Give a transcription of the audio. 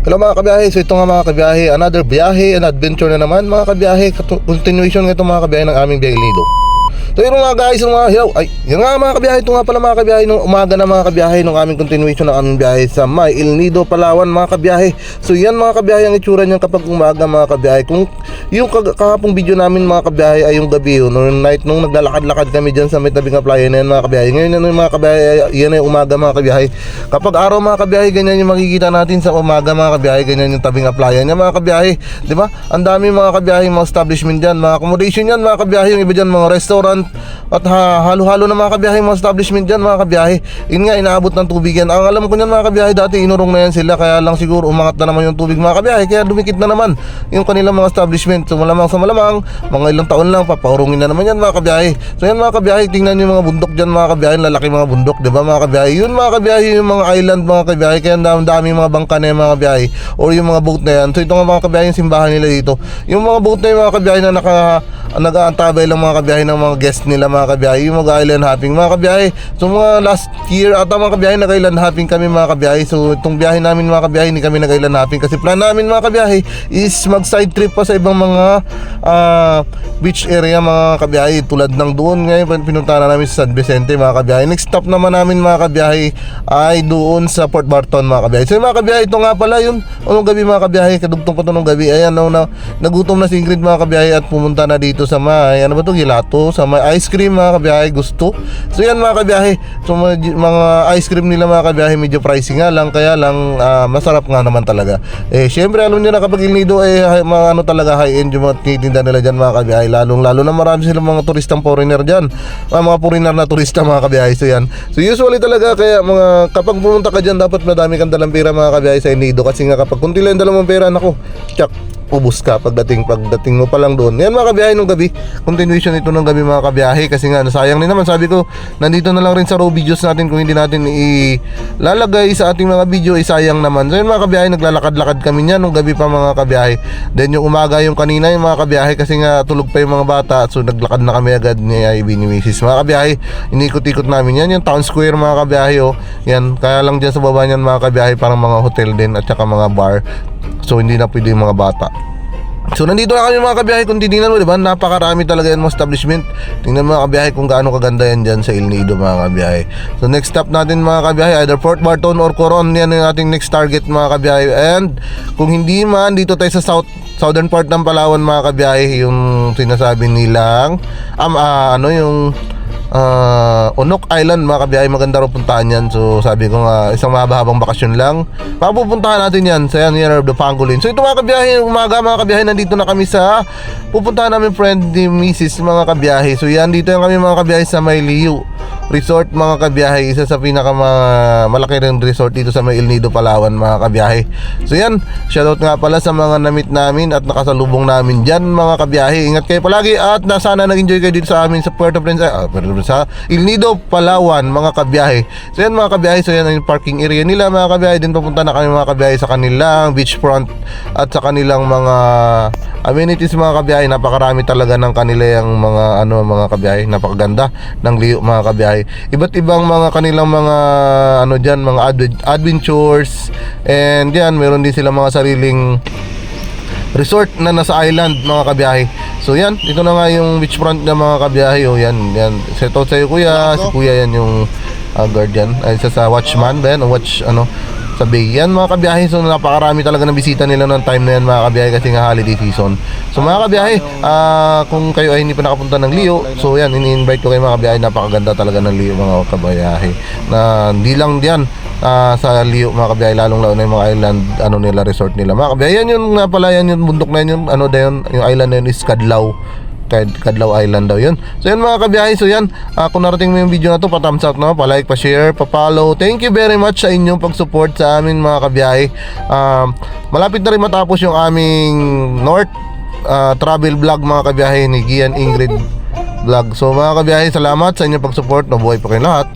Hello mga kabiyahe, so ito nga mga kabiyahe, another biyahe and adventure na naman mga kabiyahe. Continuation nga ito mga kabiyahe ng aming biyahe nido. So yun nga guys, yun nga mga kabiyahe, ito nga pala mga kabiyahe nung umaga na mga kabiyahe nung aming continuation ng aming biyahe sa May El Nido, Palawan mga kabiyahe. So yan mga kabiyahe ang itsura niyan kapag umaga mga kabiyahe. Kung yung kahapong video namin mga kabiyahe ay yung gabi yun, nung night nung naglalakad-lakad kami dyan sa may tabing playa na yan mga kabiyahe. Ngayon yan mga kabiyahe, yan ay umaga mga kabiyahe. Kapag araw mga kabiyahe, ganyan yung makikita natin sa umaga mga kabiyahe, ganyan yung tabing playa niya mga kabiyahe. Diba? Ang dami mga kabiyahe, mga establishment dyan, mga accommodation yan mga kabiyahe, yung iba dyan mga restaurant at halo-halo na mga kabiyahe, mga establishment dyan mga kabiyahe. Yun nga, inaabot ng tubig yan. Ang alam ko nyan mga kabiyahe, dati inurong na yan sila, kaya lang siguro umangat na naman yung tubig mga kabiyahe, kaya dumikit na naman yung kanilang mga establishment. So malamang sa malamang, mga ilang taon lang papaurungin na naman yan mga kabiyahe. So yan mga kabiyahe, tingnan yung mga bundok dyan mga kabiyahe, lalaki mga bundok, diba mga kabiyahe? Yun mga kabiyahe, yung mga island mga kabiyahe, kaya dami mga bangka na yung mga kabiyahe or yung mga boat na yan. So ito nga mga kabiyahe, yung simbahan nila dito. Yung mga boat na yung mga kabiyahe na nag-aantabay lang mga kabiyahe ng mga guest nila mga kabiyahe, yung mga island hopping mga kabiyahe. So mga last year ata mga kabiyahe, nag-island hopping kami mga kabiyahe. So itong biyahe namin mga kabiyahe, hindi kami nag-island hopping kasi plan namin mga kabiyahe is mag-side trip pa sa ibang mga beach area mga kabiyahe, tulad ng doon ngayon pinunta na namin sa San Vicente mga kabiyahe. Next stop naman namin mga kabiyahe ay doon sa Port Barton mga kabiyahe. So mga kabiyahe, ito nga pala yun unong gabi mga kabiyahe, kadugtong pa ito nung gabi. Ayan, nagutom na si Ingrid mga kabiyahe at pumunta na dito sa may ano ba to, Gilato, sa may ice cream mga kabiyahe, gusto. So yan mga kabiyahe, so mga ice cream nila mga kabiyahe medyo pricey nga lang, kaya lang masarap nga naman talaga. Syempre alam niyo na kapag El Nido mga ano talaga high end yung mga tinitinda nila dyan mga kabiyahe, lalo na marami silang mga turistang foreigner dyan, mga foreigner na turista mga kabiyahe. So yan, so usually talaga, kaya kapag pumunta ka dyan dapat madami kang dalang pera mga kabiyahe sa El Nido, kasi nga kapag kunti lang dalang mong pera, naku, tsak, ubus ka pagdating mo pa lang doon. Yan mga kabiyahe nung gabi, continuation ito nung gabi mga kabiyahe, kasi nga nasayang din naman, sabi ko nandito na lang rin sa raw videos natin, kung hindi natin ilalagay sa ating mga video sayang naman. So yun mga kabiyahe, naglalakad-lakad kami niyan nung gabi pa mga kabiyahe. Then yung umaga yung kanina yung mga kabiyahe, kasi nga tulog pa yung mga bata, so naglakad na kami agad ni Ivy ni Mrs. Mga kabiyahe, inikot-ikot namin yan, yung town square mga kabiyahe. Yan, kaya lang dyan sa baba niyan mga kabiyahe parang mga hotel din at saka mga bar, so hindi na pwede yung mga bata. So nandito na kami mga kabiyahe, kung titingnan mo diba, napakarami talaga yan mga establishment. Tingnan mga kabiyahe kung gaano kaganda yan dyan sa El Nido mga kabiyahe. So next stop natin mga kabiyahe, either Port Barton or Coron, yan yung ating next target mga kabiyahe. And kung hindi man, dito tayo sa southern part ng Palawan mga kabiyahe, yung sinasabi nilang yung Onok Island mga kabiyahe, maganda rin puntahan yan. So sabi ko nga, isang mahaba-habang bakasyon lang, papupuntahan natin yan sa yan the Pangolin. So ito mga kabiyahe, umaga mga kabiyahe, nandito na kami sa pupuntahan namin friend ni Mrs. mga kabiyahe. So yan, dito yung kami mga kabiyahe sa may Liu Resort mga kabiyahe, isa sa malaki rin resort dito sa may El Nido, Palawan mga kabiyahe. So yan, shoutout nga pala sa mga namit namin at nakasalubong namin dyan mga kabiyahe. Ingat kayo palagi at sana nag-enjoy kayo dito sa amin sa Puerto Princesa, sa El Nido, Palawan mga kabiyahe. So yan mga kabiyahe, so yan yung parking area nila mga kabiyahe. Din papunta na kami mga kabiyahe sa kanilang beachfront at sa kanilang mga amenities mga kabiyahe. Napakarami talaga ng kanila yung mga kabiyahe, napakaganda ng Liu mga kabiyahe. Iba't ibang mga kanilang mga dyan, mga adventures, and yan, meron din sila mga sariling resort na nasa island mga kabiyahe. So yan, ito na nga yung beachfront na mga kabiyahe. Yan, set out sa'yo kuya. Si kuya yan yung guardian, ay isa sa watchman ba yan, sa bay. Yan mga kabiyahe, so napakarami talaga ng bisita nila ng time na yan mga kabiyahe, kasi nga holiday season. So mga kabiyahe, kung kayo ay hindi pa nakapunta ng Liu, so yan, ini-invite ko kayo mga kabiyahe. Napakaganda talaga ng Liu mga kabiyahe, na hindi lang diyan sa Liu mga kabiyahe, lalong-lalo na yung mga island nila, resort nila mga kabiyahe. Yan yung pala, yan yung bundok na yun, yung island na yun is Kadlaw Island daw yun. So yan mga kabiyahe, so yan, kung narating mo yung video na to, pa-thumbs up na, pa-like, pa-share, pa-follow. Thank you very much sa inyong pag-support sa amin mga kabiyahe. Malapit na rin matapos yung aming North travel vlog mga kabiyahe ni Gian Ingrid Vlog. So mga kabiyahe, salamat sa inyong pag-support. Mabuhay po kayong lahat.